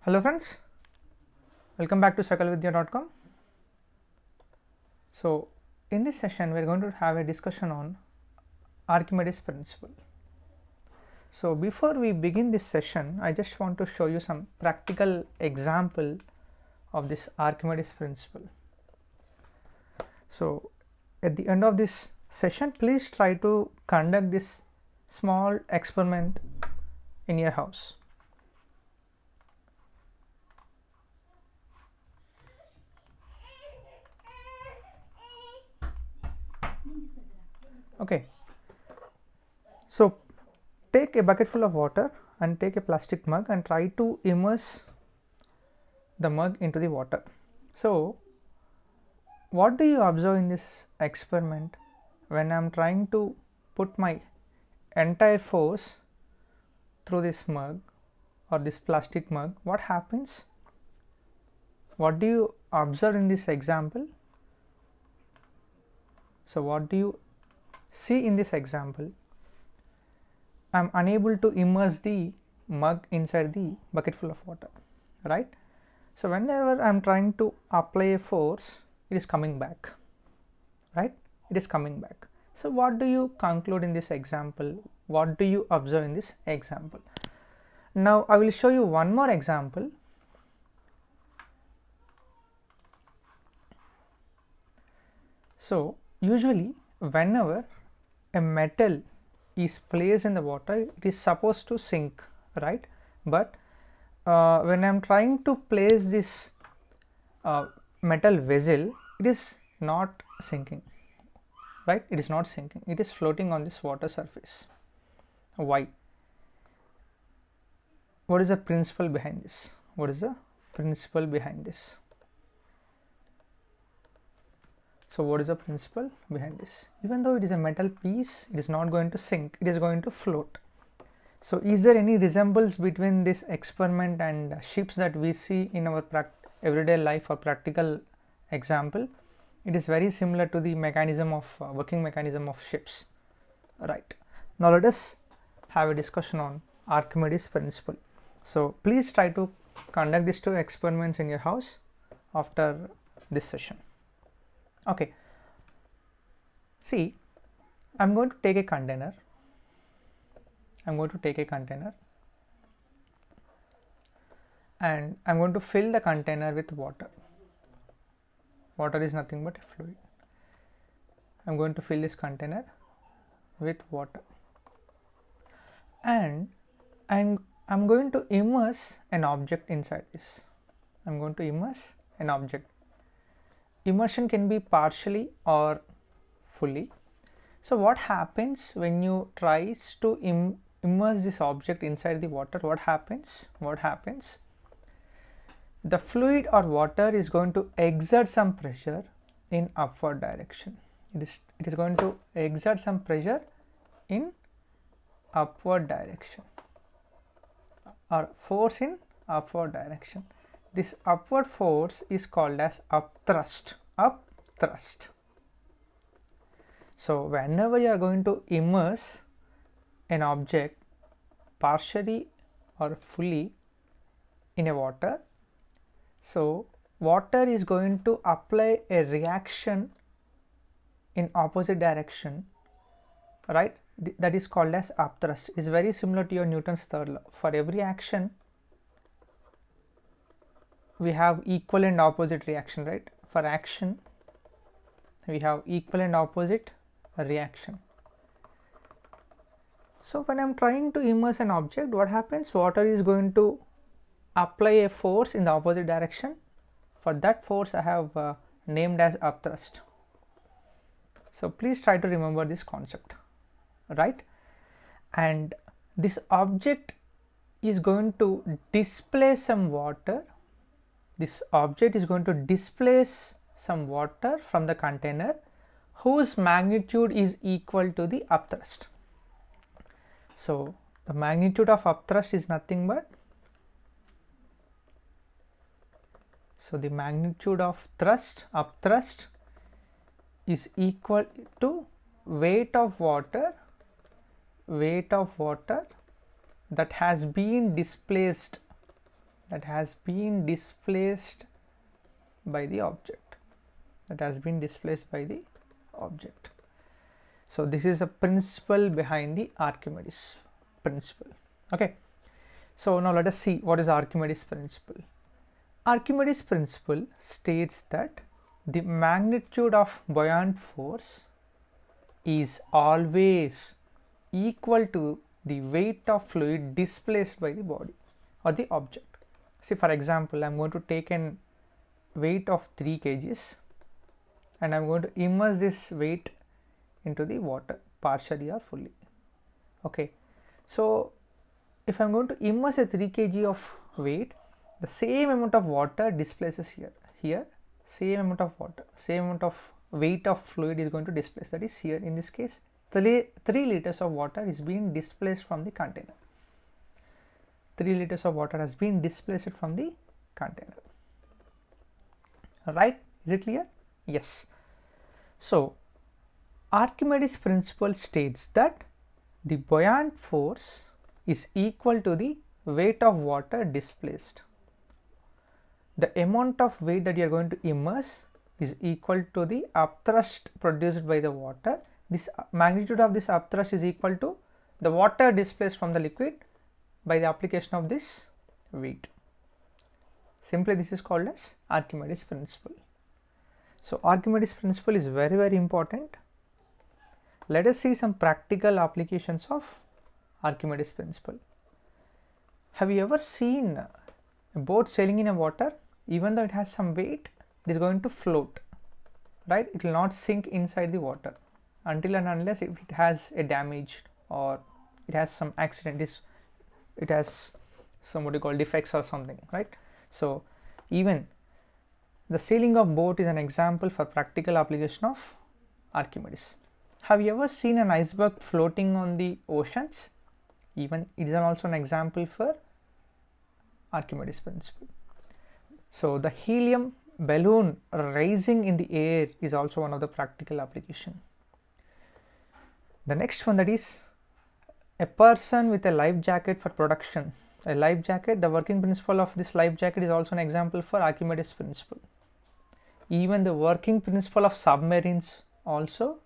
Hello friends, welcome back to sakalvidya.com. So in this session we are going to have a discussion on Archimedes principle. So before we begin this session, I just want to show you some practical example of this Archimedes principle. So at the end of this session, please try to conduct this small experiment in your house. Okay, so take a bucket full of water and take a plastic mug and try to immerse the mug into the water. So what do you observe in this experiment when I am trying to put my entire force through this mug or this plastic mug? What happens? What do you observe in this example? So what do you see in this example? I am unable to immerse the mug inside the bucket full of water, right? So whenever I am trying to apply a force, it is coming back, right? It is coming back. So what do you conclude in this example? What do you observe in this example? Now I will show you one more example. So usually whenever a metal is placed in the water, it is supposed to sink, right? But when I am trying to place this metal vessel, it is not sinking, right? It is not sinking, it is floating on this water surface. Why? What is the principle behind this? What is the principle behind this? So what is the principle behind this? Even though it is a metal piece, it is not going to sink, it is going to float. So is there any resemblance between this experiment and ships that we see in our everyday life or practical example? It is very similar to the mechanism of working mechanism of ships, right? Now let us have a discussion on Archimedes principle. So please try to conduct these two experiments in your house after this session. Okay, see, I am going to take a container. I'm going to take a container and I'm going to fill the container with water. Water is nothing but a fluid. I'm going to fill this container with water and I'm going to immerse an object inside this. I'm going to immerse an object. Immersion can be partially or fully. So what happens when you try to immerse this object inside the water? What happens? The fluid or water is going to exert some pressure in upward direction. It is going to exert some pressure in upward direction or force in upward direction. This upward force is called as upthrust. So whenever you are going to immerse an object partially or fully in a water, so water is going to apply a reaction in opposite direction, right? That is called as upthrust. It's very similar to your Newton's third law. For every action we have equal and opposite reaction, right? For action we have equal and opposite reaction. So when I am trying to immerse an object, what happens? Water is going to apply a force in the opposite direction. For that force I have named as upthrust. So please try to remember this concept, right? And this object is going to displace some water. This object is going to displace some water from the container whose magnitude is equal to the upthrust. So the magnitude of upthrust is nothing but, so the magnitude of upthrust is equal to weight of water that has been displaced that has been displaced by the object, So this is a principle behind the Archimedes principle. Okay, so now let us see what is Archimedes principle. Archimedes principle states that the magnitude of buoyant force is always equal to the weight of fluid displaced by the body or the object. See, for example, I am going to take an weight of 3 kgs and I am going to immerse this weight into the water partially or fully. Okay, so if I am going to immerse a 3 kg of weight, the same amount of water displaces here, same amount of water, same amount of weight of fluid is going to displace, that is here in this case 3 liters of water is being displaced from the container. 3 liters of water has been displaced from the container. Right, is it clear? Yes. So Archimedes principle states that the buoyant force is equal to the weight of water displaced. The amount of weight that you are going to immerse is equal to the upthrust produced by the water. This magnitude of this upthrust is equal to the water displaced from the liquid by the application of this weight. Simply this is called as Archimedes principle. So Archimedes principle is very, very important. Let us see some practical applications of Archimedes principle. Have you ever seen a boat sailing in a water? Even though it has some weight, it is going to float, right? It will not sink inside the water until and unless if it has a damage or it has some accident, it has some what you call defects or something, right? So even the sailing of boat is an example for practical application of Archimedes. Have you ever seen an iceberg floating on the oceans? Even it is also an example for Archimedes principle. So the helium balloon rising in the air is also one of the practical application. The next one, that is a person with a life jacket for production. A life jacket, the working principle of this life jacket is also an example for Archimedes principle. Even the working principle of submarines also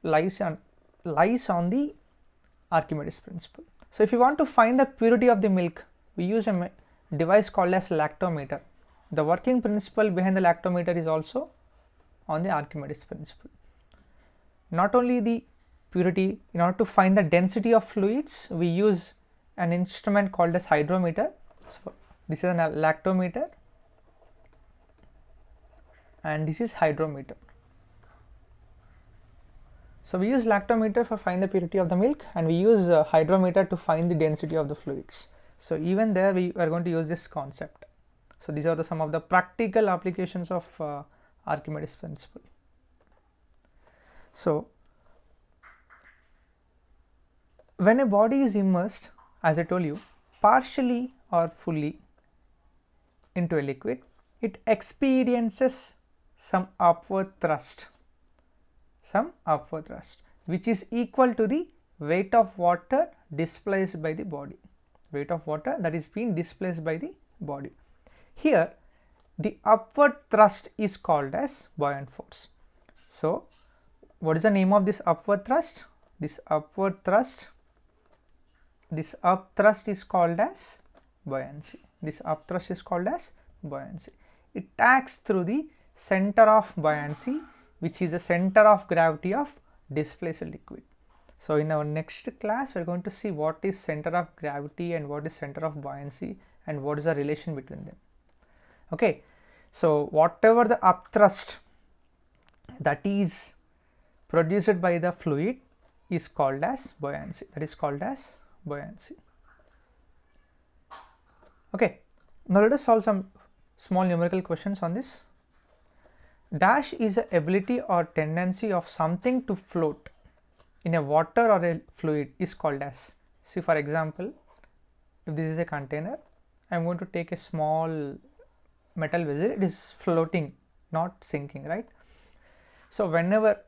lies on the Archimedes principle. So if you want to find the purity of the milk, we use a device called as lactometer. The working principle behind the lactometer is also on the Archimedes principle. Not only the purity, in order to find the density of fluids, we use an instrument called as hydrometer. So this is a lactometer and this is hydrometer. So we use lactometer for find the purity of the milk and we use hydrometer to find the density of the fluids. So even there we are going to use this concept. So these are some of the practical applications of Archimedes principle. So when a body is immersed, as I told you, partially or fully into a liquid, it experiences some upward thrust, which is equal to the weight of water displaced by the body. Weight of water that is being displaced by the body. Here the upward thrust is called as buoyant force. So what is the name of this upward thrust? This upward thrust, this up thrust is called as buoyancy. This up thrust is called as buoyancy. It acts through the center of buoyancy, which is the center of gravity of displaced liquid. So in our next class we are going to see what is center of gravity and what is center of buoyancy and what is the relation between them. Okay, so whatever the upthrust that is produced by the fluid is called as buoyancy, that is called as buoyancy. Okay, now let us solve some small numerical questions on this. Dash is the ability or tendency of something to float in a water or a fluid is called as. See, for example, if this is a container, I am going to take a small metal vessel, it is floating, not sinking, right? So whenever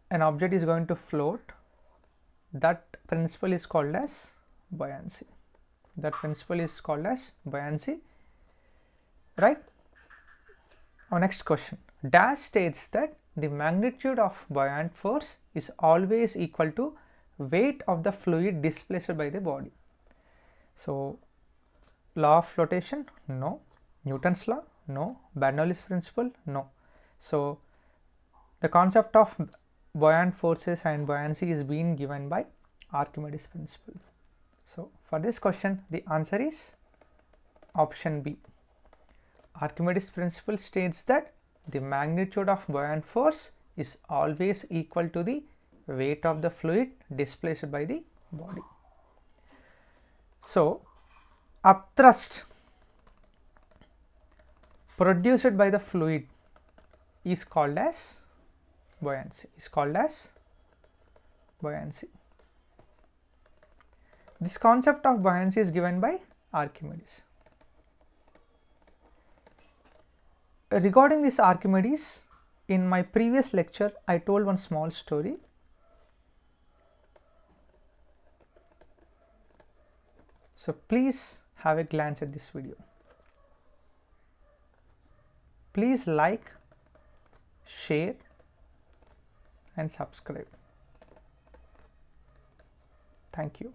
an object is going to float, that principle is called as buoyancy. That principle is called as buoyancy, right? Our next question. Dash states that the magnitude of buoyant force is always equal to weight of the fluid displaced by the body. So, law of flotation? No. Newton's law? No. Bernoulli's principle? No. So, the concept of buoyant forces and buoyancy is being given by Archimedes principle. So, for this question the answer is option B. Archimedes principle states that the magnitude of buoyant force is always equal to the weight of the fluid displaced by the body. So, upthrust produced by the fluid is called as buoyancy. This concept of buoyancy is given by Archimedes. Regarding this Archimedes, in my previous lecture I told one small story. So please have a glance at this video. Please like, share and subscribe. Thank you.